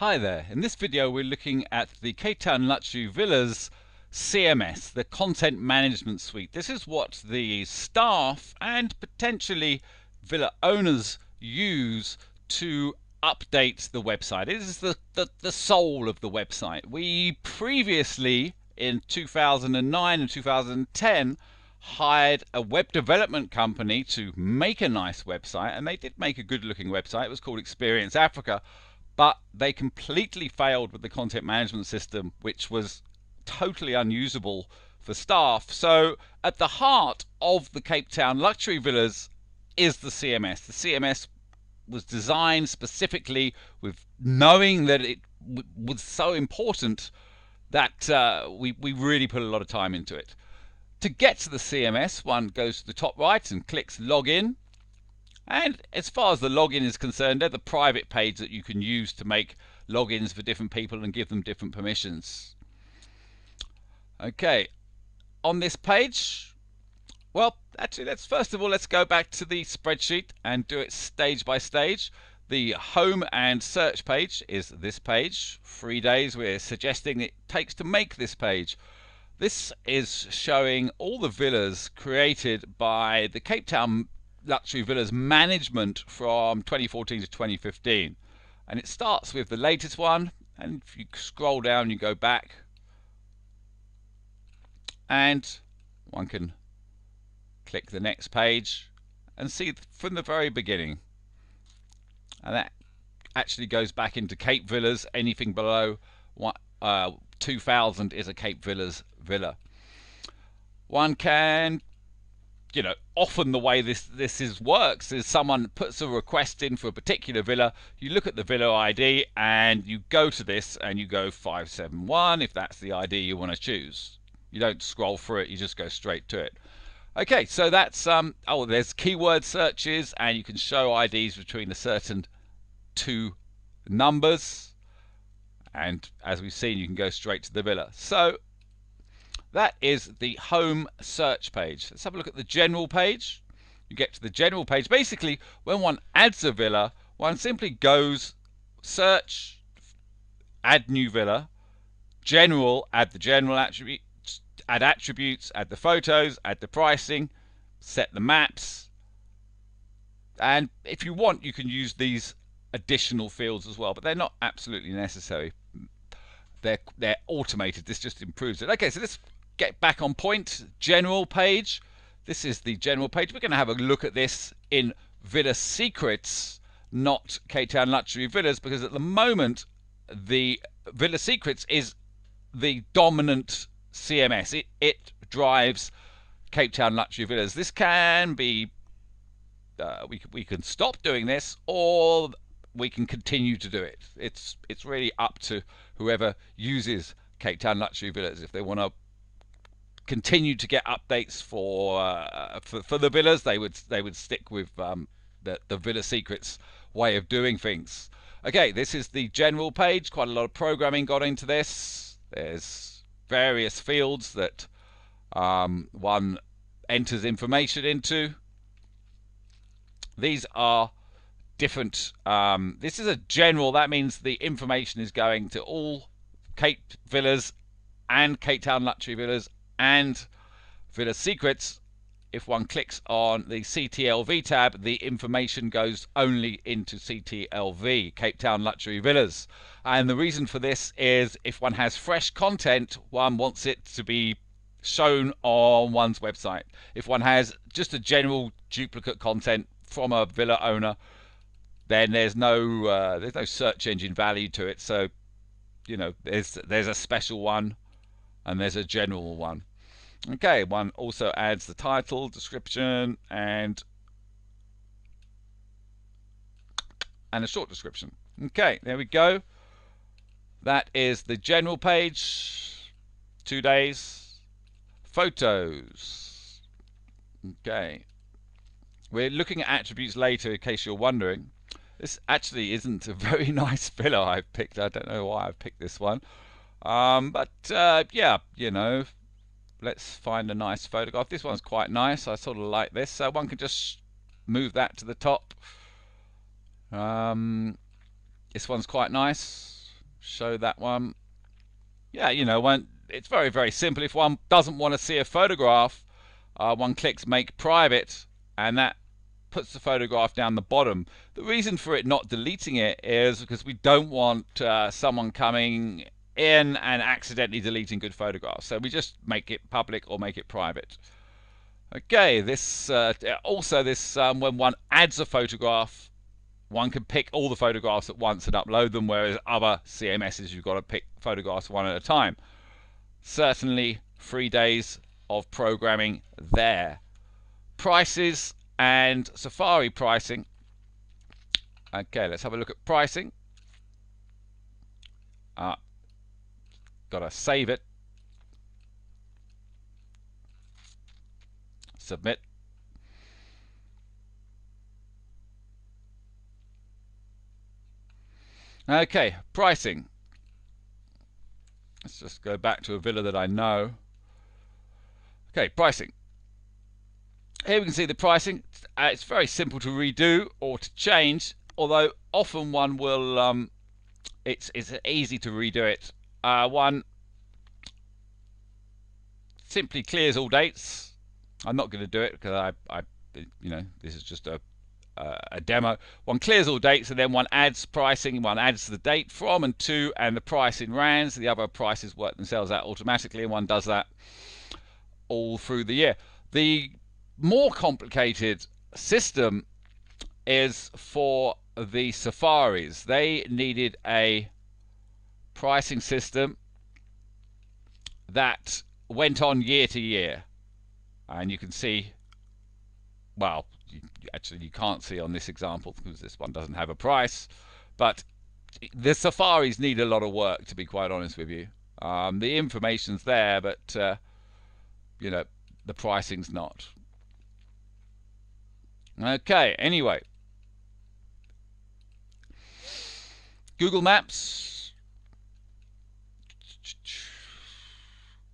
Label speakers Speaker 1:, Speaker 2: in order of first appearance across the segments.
Speaker 1: Hi there, in this video we're looking at the Cape Town Luxury Villas CMS, the Content Management Suite. This is what the staff and potentially villa owners use to update the website. It is the soul of the website. We previously, in 2009 and 2010, hired a web development company to make a nice website, and they did make a good looking website. It was called Experience Africa. But they completely failed with the content management system, which was totally unusable for staff. So at the heart of the Cape Town Luxury Villas is the CMS. The CMS was designed specifically with knowing that it was so important that we really put a lot of time into it. To get to the CMS, one goes to the top right and clicks login. And as far as the login is concerned, they're the private page that you can use to make logins for different people and give them different permissions. Okay, on this page, well, actually, let's go back to the spreadsheet and do it stage by stage. The home and search page is this page. 3 days we're suggesting it takes to make this page. This is showing all the villas created by the Cape Town Luxury Villas management from 2014 to 2015, and it starts with the latest one, and if you scroll down you go back and one can click the next page and see from the very beginning, and that actually goes back into Cape Villas. Anything below 2000 is a Cape Villas villa. One can, often the way this works is someone puts a request in for a particular villa. You look at the villa ID and you go to this and you go 571 if that's the ID you want to choose. You don't scroll through it, you just go straight to it. Okay, so that's there's keyword searches, and you can show IDs between a certain two numbers, and as we've seen, you can go straight to the villa. So that is the home search page. Let's have a look at the general page. You get to the general page. Basically, when one adds a villa, one simply goes search, add new villa, general, add the general attributes, add attributes, add the photos, add the pricing, set the maps, and if you want you can use these additional fields as well, but they're not absolutely necessary. They're automated. This just improves it. Okay, so let's get back on point. General page. This is the general page. We're going to have a look at this in Villa Secrets, not Cape Town Luxury Villas, because at the moment the Villa Secrets is the dominant CMS. It drives Cape Town Luxury Villas. This can be we can stop doing this, or we can continue to do it. It's really up to whoever uses Cape Town Luxury Villas. If they want to continue to get updates for the villas, they would stick with the Villa Secrets way of doing things. Okay, this is the general page. Quite a lot of programming got into this. There's various fields that one enters information into. These are different. This is a general. That means the information is going to all Cape Villas and Cape Town Luxury Villas and Villa Secrets. If one clicks on the CTLV tab, the information goes only into CTLV, Cape Town Luxury Villas. And the reason for this is if one has fresh content, one wants it to be shown on one's website. If one has just a general duplicate content from a villa owner, then there's no search engine value to it. So there's a special one and there's a general one. Okay, one also adds the title, description, and a short description. Okay, there we go. That is the general page. 2 days. Photos. Okay, we're looking at attributes later in case you're wondering. This actually isn't a very nice villa I've picked. I don't know why I've picked this one. Yeah, let's find a nice photograph. This one's quite nice. I sort of like this. So one can just move that to the top. This one's quite nice. show that one. Yeah, you know, it's very, very simple. If one doesn't want to see a photograph, one clicks make private, and that puts the photograph down the bottom. The reason for it not deleting it is because we don't want someone coming in and accidentally deleting good photographs. So we just make it public or make it private. Okay, this when one adds a photograph, one can pick all the photographs at once and upload them, whereas other CMSs you've got to pick photographs one at a time. Certainly 3 days of programming there. Prices and Safari pricing. Okay, let's have a look at pricing. Gotta save it. Submit. Okay, pricing. Let's just go back to a villa that I know. Okay, pricing. Here we can see the pricing. It's very simple to redo or to change, although often one will, it's easy to redo it. One simply clears all dates. I'm not going to do it because you know, this is just a demo. One clears all dates and then one adds pricing. One adds the date from and to and the price in rands. The other prices work themselves out automatically, and one does that all through the year. The more complicated system is for the safaris. They needed a pricing system that went on year to year, and you can see, well, actually you can't see on this example because this one doesn't have a price, but the safaris need a lot of work, to be quite honest with you. The information's there, but you know, the pricing's not. Okay, anyway, Google Maps.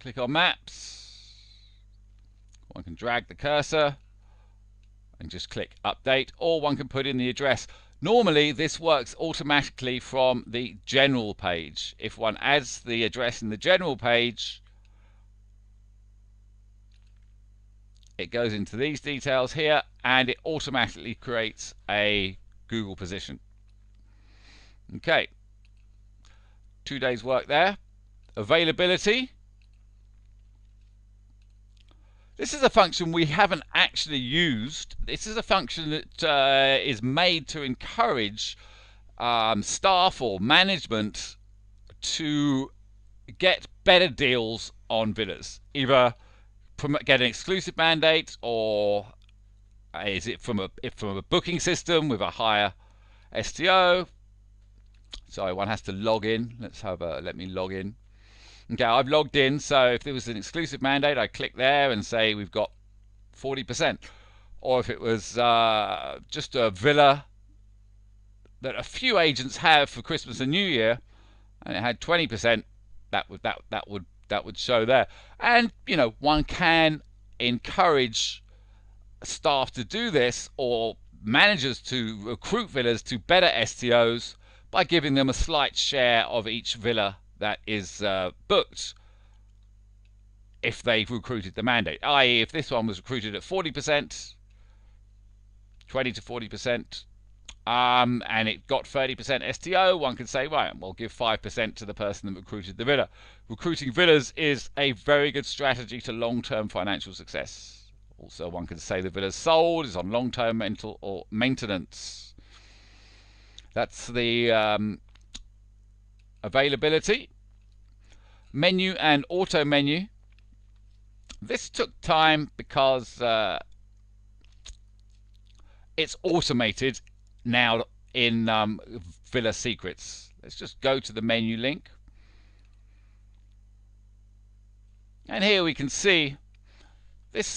Speaker 1: Click on Maps. One can drag the cursor and just click update, or one can put in the address. Normally this works automatically from the general page. If one adds the address in the general page, it goes into these details here and it automatically creates a Google position. Okay, 2 days work there. Availability. This is a function we haven't actually used. This is a function that is made to encourage staff or management to get better deals on villas. Either get an exclusive mandate, or is it from a booking system with a higher STO? Sorry, one has to log in. Let me log in. Okay, I've logged in, so if there was an exclusive mandate, I click there and say we've got 40%. Or if it was just a villa that a few agents have for Christmas and New Year, and it had 20%, that would show there. And you know, one can encourage staff to do this, or managers to recruit villas to better STOs by giving them a slight share of each villa that is booked if they've recruited the mandate. I.e., if this one was recruited at 40%, 20 to 40%, and it got 30% STO, one could say, right, we'll give 5% to the person that recruited the villa. Recruiting villas is a very good strategy to long-term financial success. Also, one could say the villa sold is on long-term mental or maintenance. That's the availability. Menu and auto menu. This took time because it's automated now in Villa Secrets. Let's just go to the menu link, and here we can see this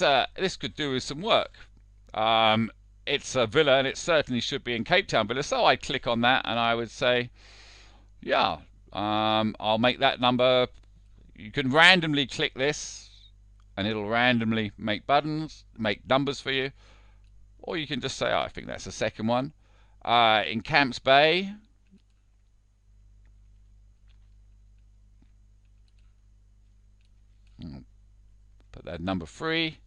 Speaker 1: could do with some work. It's a villa, and it certainly should be in Cape Town Villa, so I'd click on that and I would say, yeah, I'll make that number. You can randomly click this and it'll randomly make numbers for you, or you can just say, oh, I think that's the second one. In Camps Bay, Put that number 3.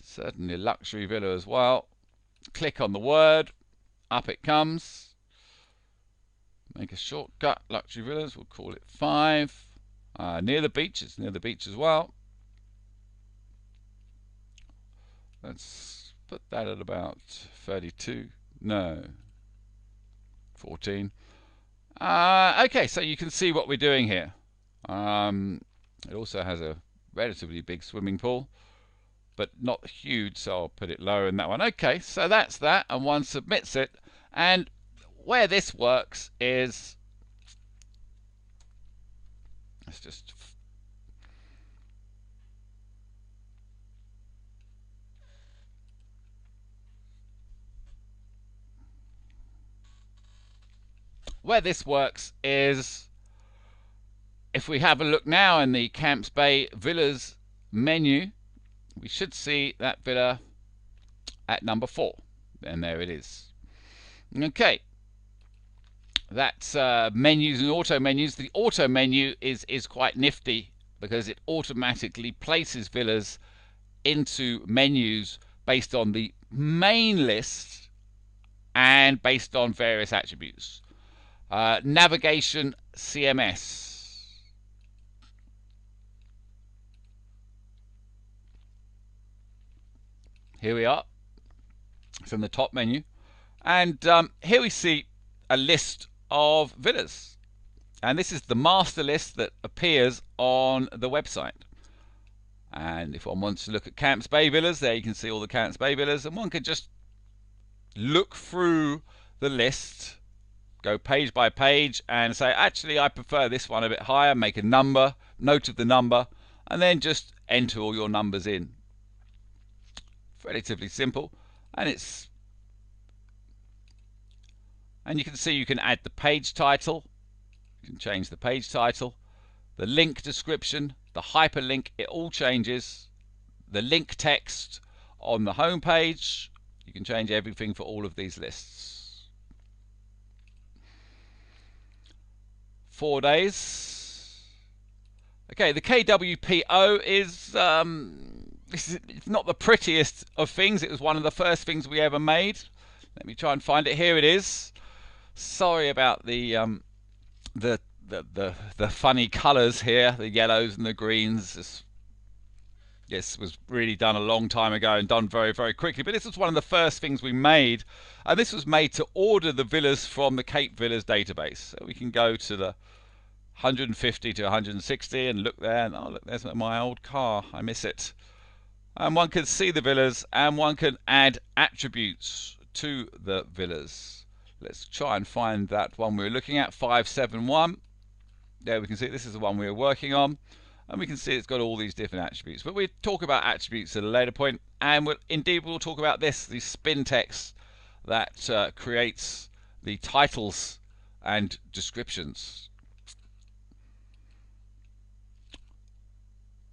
Speaker 1: Certainly luxury villa as well. Click on the word, up it comes. Make a shortcut, luxury villas, we'll call it 5. Near the beach, it's near the beach as well. Let's put that at about 32, no, 14. Okay, so you can see what we're doing here. It also has a relatively big swimming pool, but not huge, so I'll put it lower in that one. Okay, so that's that, and one submits it. And where this works is, let's just if we have a look now in the Camps Bay Villas menu, we should see that villa at number 4, and there it is. Okay, that's menus and auto menus. The auto menu is quite nifty because it automatically places villas into menus based on the main list and based on various attributes. Navigation CMS. Here we are. It's in the top menu. And here we see a list of villas. And this is the master list that appears on the website. And if one wants to look at Camps Bay Villas, there you can see all the Camps Bay Villas. And one can just look through the list, go page by page, and say, actually, I prefer this one a bit higher, make a number, note of the number, and then just enter all your numbers in. Relatively simple, and you can see you can add the page title, you can change the page title, the link description, the hyperlink, it all changes, the link text on the home page, you can change everything for all of these lists. 4 days. Okay, the KWPO is it's not the prettiest of things. It was one of the first things we ever made. Let me try and find it. Here it is. Sorry about the funny colours here, the yellows and the greens. This was really done a long time ago and done very, very quickly. But this was one of the first things we made, and this was made to order the villas from the Cape Villas database. So we can go to the 150 to 160 and look there, and oh look, there's my old car. I miss it. And one can see the villas, and one can add attributes to the villas. Let's try and find that one we were looking at, 571. There we can see this is the one we were working on, and we can see it's got all these different attributes. But we'll talk about attributes at a later point, and we'll talk about this, the spin text that creates the titles and descriptions.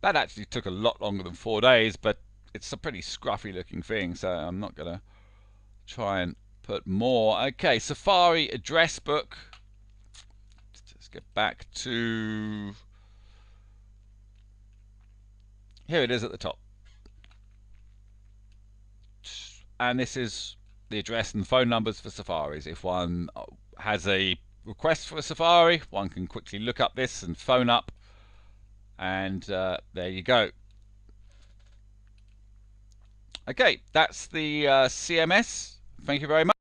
Speaker 1: That actually took a lot longer than 4 days, but it's a pretty scruffy looking thing, so I'm not going to try and put more. Okay, Safari address book. Let's get back to... Here it is at the top. And this is the address and phone numbers for Safaris. If one has a request for a Safari, one can quickly look up this and phone up. And there you go. Okay, that's the CMS. Thank you very much.